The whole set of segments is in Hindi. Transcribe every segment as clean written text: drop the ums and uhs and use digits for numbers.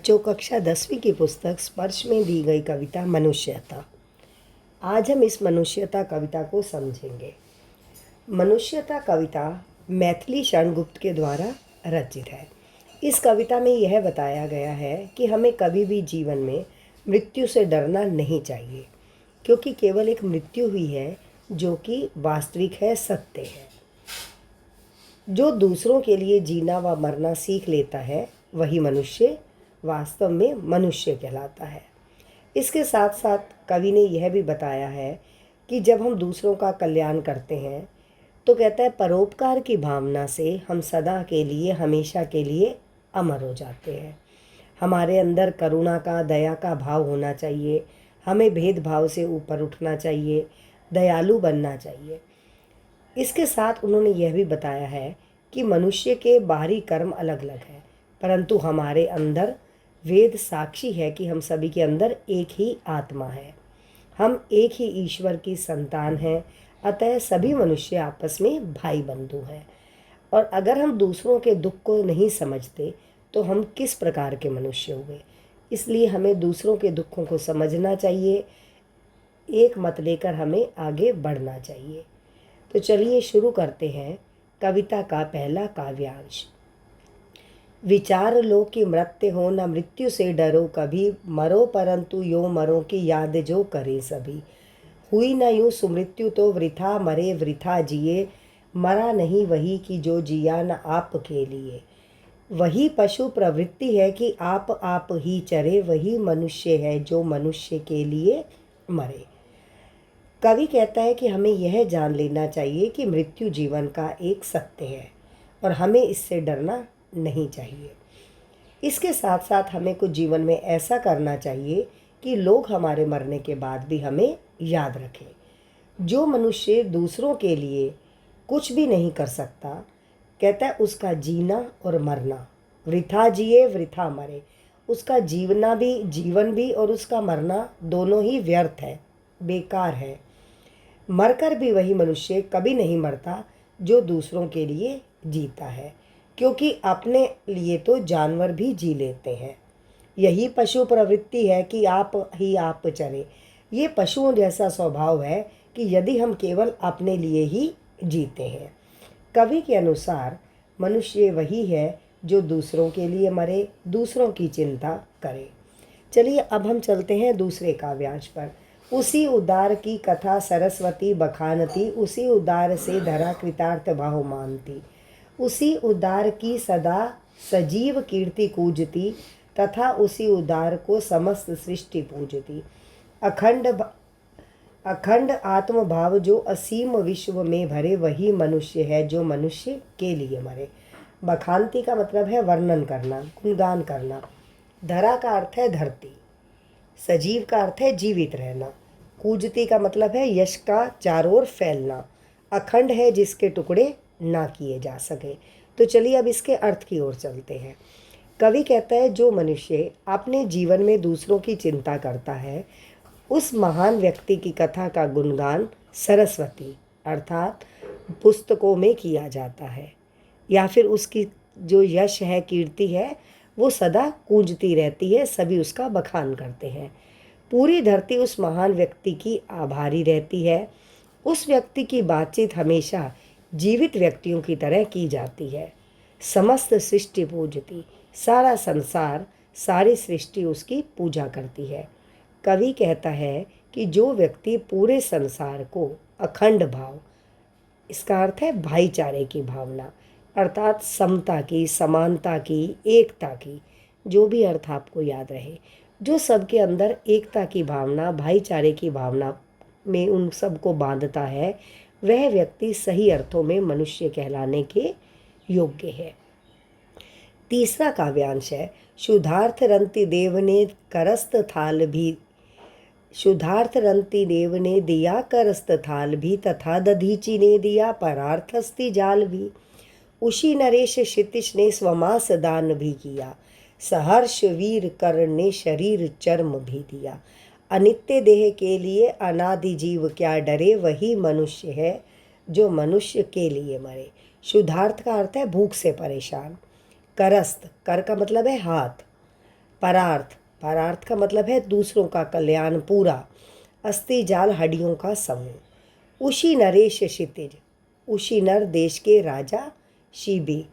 बच्चों कक्षा 10वीं की पुस्तक स्पर्श में दी गई कविता मनुष्यता। आज हम इस मनुष्यता कविता को समझेंगे। मनुष्यता कविता मैथिली शरण गुप्त के द्वारा रचित है। इस कविता में यह बताया गया है कि हमें कभी भी जीवन में मृत्यु से डरना नहीं चाहिए, क्योंकि केवल एक मृत्यु ही है जो कि वास्तविक है, सत्य है। जो दूसरों के लिए जीना व मरना सीख लेता है वही मनुष्य वास्तव में मनुष्य कहलाता है। इसके साथ साथ कवि ने यह भी बताया है कि जब हम दूसरों का कल्याण करते हैं तो कहता है परोपकार की भावना से हम सदा के लिए, हमेशा के लिए अमर हो जाते हैं। हमारे अंदर करुणा का, दया का भाव होना चाहिए। हमें भेदभाव से ऊपर उठना चाहिए, दयालु बनना चाहिए। इसके साथ उन्होंने यह भी बताया है कि मनुष्य के बाहरी कर्म अलग अलग हैं, परंतु हमारे अंदर वेद साक्षी है कि हम सभी के अंदर एक ही आत्मा है। हम एक ही ईश्वर की संतान हैं, अतः सभी मनुष्य आपस में भाई बंधु हैं। और अगर हम दूसरों के दुख को नहीं समझते तो हम किस प्रकार के मनुष्य हुए। इसलिए हमें दूसरों के दुखों को समझना चाहिए, एक मत लेकर हमें आगे बढ़ना चाहिए। तो चलिए शुरू करते हैं कविता का पहला काव्यांश। विचार लो कि मृत्यु हो, न मृत्यु से डरो कभी, मरो परंतु यो मरो की याद जो करे सभी। हुई न यूँ सुमृत्यु तो वृथा मरे वृथा जिए, मरा नहीं वही कि जो जिया न आपके लिए। वही पशु प्रवृत्ति है कि आप ही चरे, वही मनुष्य है जो मनुष्य के लिए मरे। कवि कहता है कि हमें यह जान लेना चाहिए कि मृत्यु जीवन का एक सत्य है और हमें इससे डरना नहीं चाहिए। इसके साथ साथ हमें कुछ जीवन में ऐसा करना चाहिए कि लोग हमारे मरने के बाद भी हमें याद रखें। जो मनुष्य दूसरों के लिए कुछ भी नहीं कर सकता, कहता है उसका जीना और मरना, वृथा जिए वृथा मरे, उसका जीवन भी और उसका मरना दोनों ही व्यर्थ है, बेकार है। मरकर भी वही मनुष्य कभी नहीं मरता जो दूसरों के लिए जीता है, क्योंकि अपने लिए तो जानवर भी जी लेते हैं। यही पशु प्रवृत्ति है कि आप चरे। ये पशुओं जैसा स्वभाव है कि यदि हम केवल अपने लिए ही जीते हैं। कवि के अनुसार मनुष्य वही है जो दूसरों के लिए मरे, दूसरों की चिंता करे। चलिए अब हम चलते हैं दूसरे काव्यांश पर। उसी उदार की कथा सरस्वती बखानती, उसी उदार से धरा कृतार्थ भाव मानती। उसी उदार की सदा सजीव कीर्ति कूजती, तथा उसी उदार को समस्त सृष्टि पूजती। अखंड आत्म भाव जो असीम विश्व में भरे, वही मनुष्य है जो मनुष्य के लिए मरे। बखानती का मतलब है वर्णन करना, गुणगान करना। धरा का अर्थ है धरती, सजीव का अर्थ है जीवित रहना, कूजती का मतलब है यश का चारों ओर फैलना, अखंड है जिसके टुकड़े ना किए जा सके। तो चलिए अब इसके अर्थ की ओर चलते हैं। कवि कहता है जो मनुष्य अपने जीवन में दूसरों की चिंता करता है, उस महान व्यक्ति की कथा का गुणगान सरस्वती अर्थात पुस्तकों में किया जाता है, या फिर उसकी जो यश है, कीर्ति है, वो सदा गूंजती रहती है, सभी उसका बखान करते हैं। पूरी धरती उस महान व्यक्ति की आभारी रहती है। उस व्यक्ति की बातचीत हमेशा जीवित व्यक्तियों की तरह की जाती है। समस्त सृष्टि पूजती, सारा संसार, सारी सृष्टि उसकी पूजा करती है। कवि कहता है कि जो व्यक्ति पूरे संसार को अखंड भाव, इसका अर्थ है भाईचारे की भावना, अर्थात समता की, समानता की, एकता की, जो भी अर्थ आपको याद रहे, जो सबके अंदर एकता की भावना, भाईचारे की भावना में उन सबको बांधता है, वह व्यक्ति सही अर्थों में मनुष्य कहलाने के योग्य है। तीसरा काव्यांश है शुद्धार्थ रंति देव ने करस्त थाल भी, शुद्धार्थ रंति देव ने दिया करस्त थाल भी, तथा दधीची ने दिया परार्थस्ति जाल भी। उसी नरेश क्षितिज ने स्वमास दान भी किया, सहर्ष वीर कर्ण ने शरीर चर्म भी दिया। अनित्य देह के लिए अनादि जीव क्या डरे, वही मनुष्य है जो मनुष्य के लिए मरे। शुद्धार्थ का अर्थ है भूख से परेशान। करस्त, कर का मतलब है हाथ, परार्थ, परार्थ का मतलब है दूसरों का कल्याण पूरा। अस्थि जाल, हड्डियों का समूह। उशी नरेश क्षितिज, उशी नर देश के राजा शिबी।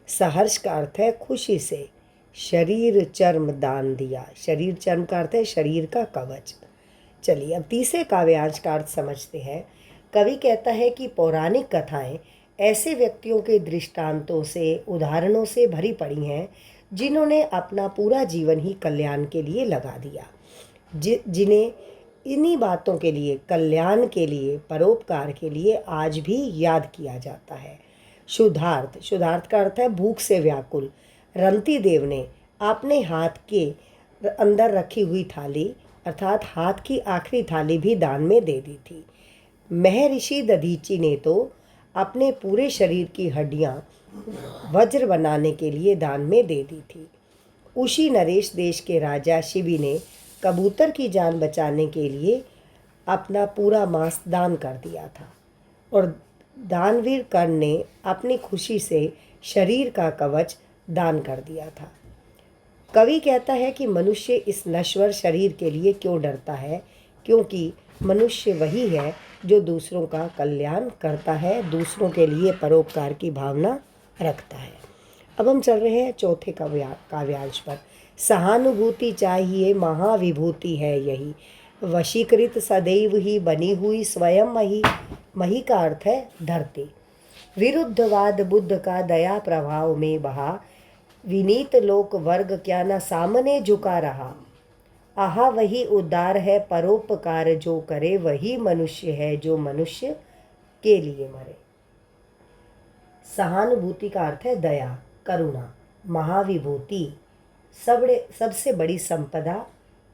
सहर्ष का अर्थ है खुशी से। शरीर चर्म दान दिया, शरीर चर्म का अर्थ है शरीर का कवच। चलिए अब तीसरे काव्यांश का अर्थ समझते हैं। कवि कहता है कि पौराणिक कथाएं ऐसे व्यक्तियों के दृष्टांतों से, उदाहरणों से भरी पड़ी हैं जिन्होंने अपना पूरा जीवन ही कल्याण के लिए लगा दिया, जिन्हें इन्हीं बातों के लिए, कल्याण के लिए, परोपकार के लिए आज भी याद किया जाता है। शुद्धार्थ, शुद्धार्थ का अर्थ है भूख से व्याकुल। रंती देव ने अपने हाथ के अंदर रखी हुई थाली, अर्थात हाथ की आखिरी थाली भी दान में दे दी थी। महर्षि दधीची ने तो अपने पूरे शरीर की हड्डियां वज्र बनाने के लिए दान में दे दी थी। उशी नरेश देश के राजा शिबी ने कबूतर की जान बचाने के लिए अपना पूरा मांस दान कर दिया था। और दानवीर कर्ण ने अपनी खुशी से शरीर का कवच दान कर दिया था। कवि कहता है कि मनुष्य इस नश्वर शरीर के लिए क्यों डरता है, क्योंकि मनुष्य वही है जो दूसरों का कल्याण करता है, दूसरों के लिए परोपकार की भावना रखता है। अब हम चल रहे हैं चौथे काव्यांश पर। सहानुभूति चाहिए महाविभूति है यही, वशीकृत सदैव ही बनी हुई स्वयं मही। मही का अर्थ है धरती। विरुद्धवाद बुद्ध का दया प्रभाव में बहा, विनीत लोक वर्ग क्या न सामने झुका रहा। आहा वही उदार है परोपकार जो करे, वही मनुष्य है जो मनुष्य के लिए मरे। सहानुभूति का अर्थ है दया, करुणा। महाविभूति, सबसे बड़ी संपदा,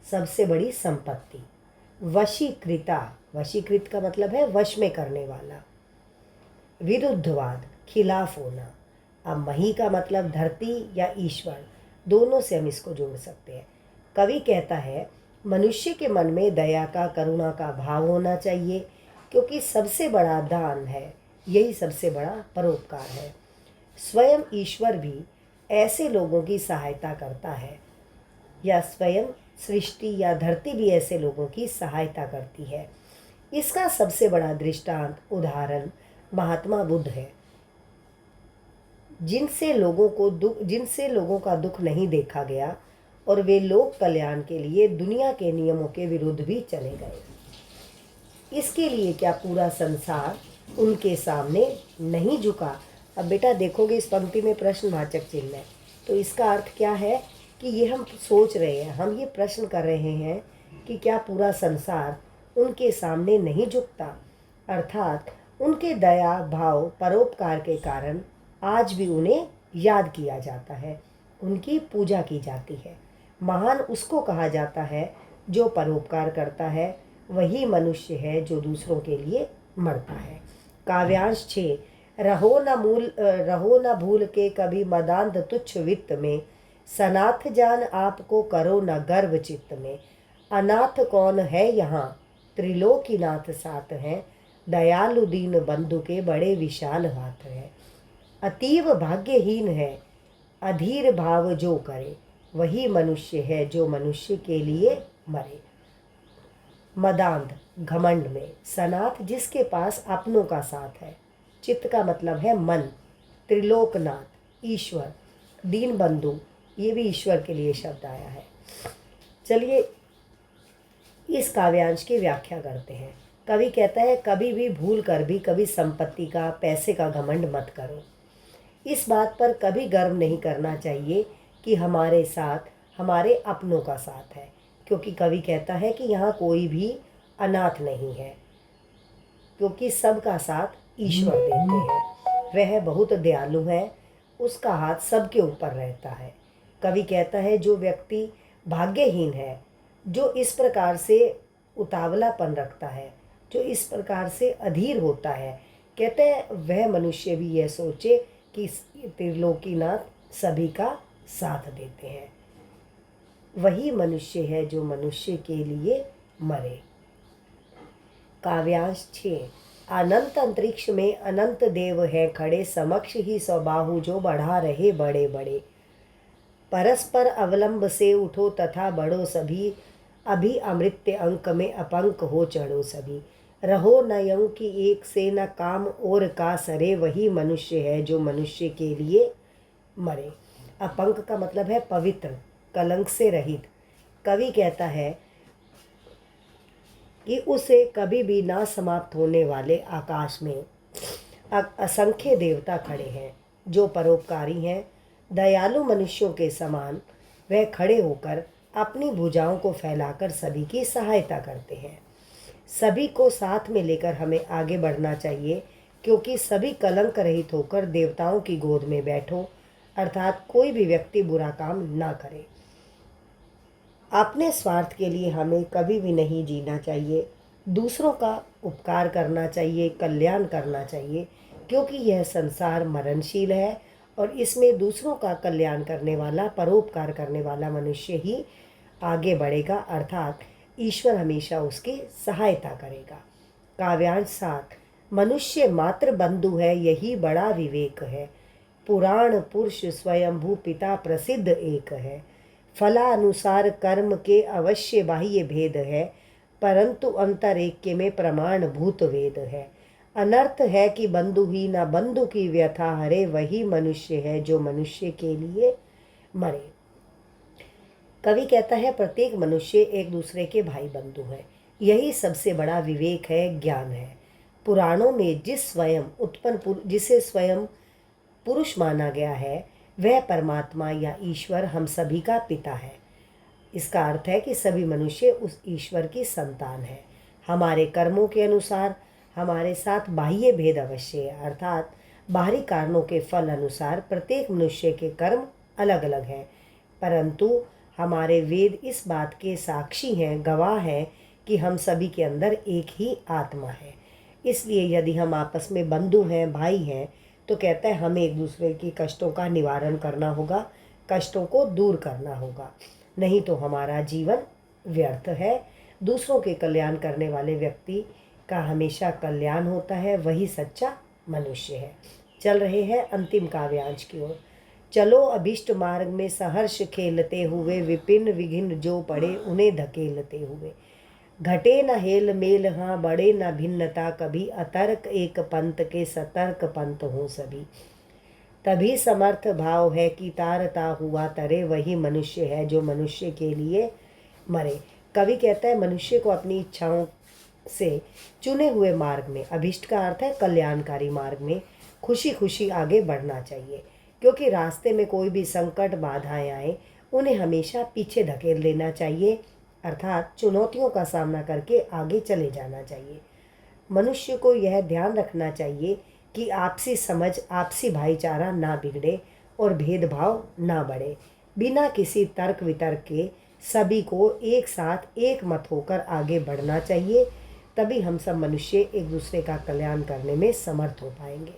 सबसे बड़ी संपत्ति। वशीकृता, वशीकृत का मतलब है वश में करने वाला। विरुद्धवाद, खिलाफ होना। अब मही का मतलब धरती या ईश्वर, दोनों से हम इसको जोड़ सकते हैं। कवि कहता है मनुष्य के मन में दया का, करुणा का भाव होना चाहिए, क्योंकि सबसे बड़ा दान है, यही सबसे बड़ा परोपकार है। स्वयं ईश्वर भी ऐसे लोगों की सहायता करता है, या स्वयं सृष्टि या धरती भी ऐसे लोगों की सहायता करती है। इसका सबसे बड़ा दृष्टांत, उदाहरण महात्मा बुद्ध है, जिनसे लोगों का दुख नहीं देखा गया और वे लोक कल्याण के लिए दुनिया के नियमों के विरुद्ध भी चले गए। इसके लिए क्या पूरा संसार उनके सामने नहीं झुका? अब बेटा देखोगे इस पंक्ति में प्रश्नवाचक चिन्ह है, तो इसका अर्थ क्या है कि ये हम सोच रहे हैं, हम ये प्रश्न कर रहे हैं कि क्या पूरा संसार उनके सामने नहीं झुकता, अर्थात उनके दया भाव, परोपकार के कारण आज भी उन्हें याद किया जाता है, उनकी पूजा की जाती है। महान उसको कहा जाता है जो परोपकार करता है, वही मनुष्य है जो दूसरों के लिए मरता है। काव्यांश 6। रहो न भूल के कभी मदांध तुच्छ वित्त में, सनाथ जान आपको करो न गर्व चित्त में। अनाथ कौन है यहाँ, त्रिलोकीनाथ साथ हैं, दयालु दीन बंधु के बड़े विशाल हाथ हैं। अतीव भाग्यहीन है अधीर भाव जो करे, वही मनुष्य है जो मनुष्य के लिए मरे। मदांध, घमंड में। सनाथ, जिसके पास अपनों का साथ है। चित्त का मतलब है मन। त्रिलोकनाथ, ईश्वर। दीन बंधु, ये भी ईश्वर के लिए शब्द आया है। चलिए इस काव्यांश की व्याख्या करते हैं। कवि कहता है कभी भी भूल कर भी कभी संपत्ति का, पैसे का घमंड मत करो। इस बात पर कभी गर्व नहीं करना चाहिए कि हमारे साथ हमारे अपनों का साथ है, क्योंकि कवि कहता है कि यहाँ कोई भी अनाथ नहीं है, क्योंकि सबका साथ ईश्वर देते हैं। वह बहुत दयालु है, उसका हाथ सबके ऊपर रहता है। कवि कहता है जो व्यक्ति भाग्यहीन है, जो इस प्रकार से उतावलापन रखता है, जो इस प्रकार से अधीर होता है, कहते हैं वह मनुष्य भी यह सोचे कि त्रिलोकीनाथ सभी का साथ देते हैं। वही मनुष्य है जो मनुष्य के लिए मरे। काव्यांश 6। अनंत अंतरिक्ष में अनंत देव हैं खड़े, समक्ष ही स्वबाहु जो बढ़ा रहे बड़े बड़े। परस्पर अवलंब से उठो तथा बढ़ो सभी, अभी अमृत्य अंक में अपंक हो चढ़ो सभी। रहो न यूं कि एक से न काम और का सरे, वही मनुष्य है जो मनुष्य के लिए मरे। अपंक का मतलब है पवित्र, कलंक से रहित। कवि कहता है कि उसे कभी भी ना समाप्त होने वाले आकाश में असंख्य देवता खड़े हैं जो परोपकारी हैं। दयालु मनुष्यों के समान वह खड़े होकर अपनी भुजाओं को फैलाकर सभी की सहायता करते हैं। सभी को साथ में लेकर हमें आगे बढ़ना चाहिए, क्योंकि सभी कलंक रहित होकर देवताओं की गोद में बैठो, अर्थात कोई भी व्यक्ति बुरा काम ना करे। अपने स्वार्थ के लिए हमें कभी भी नहीं जीना चाहिए। दूसरों का उपकार करना चाहिए, कल्याण करना चाहिए, क्योंकि यह संसार मरणशील है और इसमें दूसरों का कल्याण करने वाला, परोपकार करने वाला मनुष्य ही आगे बढ़ेगा, अर्थात ईश्वर हमेशा उसकी सहायता करेगा। काव्यांश 7। मनुष्य मात्र बंधु है, यही बड़ा विवेक है। पुराण पुरुष स्वयंभू पिता प्रसिद्ध एक है। फलानुसार कर्म के अवश्य बाह्य भेद है, परंतु अंतरेक्य में प्रमाण भूत वेद है। अनर्थ है कि बंधु ही न बंधु की व्यथा हरे, वही मनुष्य है जो मनुष्य के लिए मरे। कवि कहता है प्रत्येक मनुष्य एक दूसरे के भाई बंधु है। यही सबसे बड़ा विवेक है, ज्ञान है। पुराणों में जिसे स्वयं पुरुष माना गया है, वह परमात्मा या ईश्वर हम सभी का पिता है। इसका अर्थ है कि सभी मनुष्य उस ईश्वर की संतान है। हमारे कर्मों के अनुसार हमारे साथ बाह्य भेद अवश्य है, अर्थात बाहरी कारणों के फल अनुसार प्रत्येक मनुष्य के कर्म अलग अलग हैं, परंतु हमारे वेद इस बात के साक्षी हैं, गवाह हैं कि हम सभी के अंदर एक ही आत्मा है। इसलिए यदि हम आपस में बंधु हैं, भाई हैं, तो कहता है हमें एक दूसरे की कष्टों का निवारण करना होगा, कष्टों को दूर करना होगा, नहीं तो हमारा जीवन व्यर्थ है। दूसरों के कल्याण करने वाले व्यक्ति का हमेशा कल्याण होता है, वही सच्चा मनुष्य है। चल रहे हैं अंतिम काव्यांश की ओर। चलो अभिष्ट मार्ग में सहर्ष खेलते हुए, विपिन विघिन जो पड़े उन्हें धकेलते हुए। घटे न हेल मेल हाँ बड़े न भिन्नता कभी, अतर्क एक पंथ के सतर्क पंथ हो सभी। तभी समर्थ भाव है कि तारता हुआ तरे, वही मनुष्य है जो मनुष्य के लिए मरे। कवि कहता है मनुष्य को अपनी इच्छाओं से चुने हुए मार्ग में, अभिष्ट का अर्थ है कल्याणकारी मार्ग में, खुशी खुशी आगे बढ़ना चाहिए, क्योंकि रास्ते में कोई भी संकट बाधाएं आए उन्हें हमेशा पीछे धकेल देना चाहिए, अर्थात चुनौतियों का सामना करके आगे चले जाना चाहिए। मनुष्य को यह ध्यान रखना चाहिए कि आपसी समझ, आपसी भाईचारा ना बिगड़े और भेदभाव ना बढ़े। बिना किसी तर्क वितर्क के सभी को एक साथ एक मत होकर आगे बढ़ना चाहिए, तभी हम सब मनुष्य एक दूसरे का कल्याण करने में समर्थ हो पाएंगे।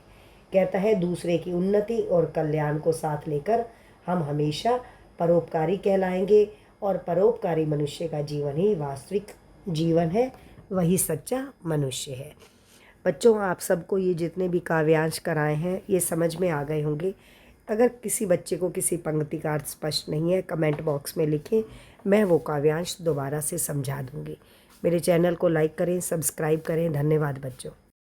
कहता है दूसरे की उन्नति और कल्याण को साथ लेकर हम हमेशा परोपकारी कहलाएंगे, और परोपकारी मनुष्य का जीवन ही वास्तविक जीवन है, वही सच्चा मनुष्य है। बच्चों, आप सबको ये जितने भी काव्यांश कराए हैं ये समझ में आ गए होंगे। अगर किसी बच्चे को किसी पंक्ति का अर्थ स्पष्ट नहीं है, कमेंट बॉक्स में लिखें, मैं वो काव्यांश दोबारा से समझा दूँगी। मेरे चैनल को लाइक करें, सब्सक्राइब करें। धन्यवाद बच्चों।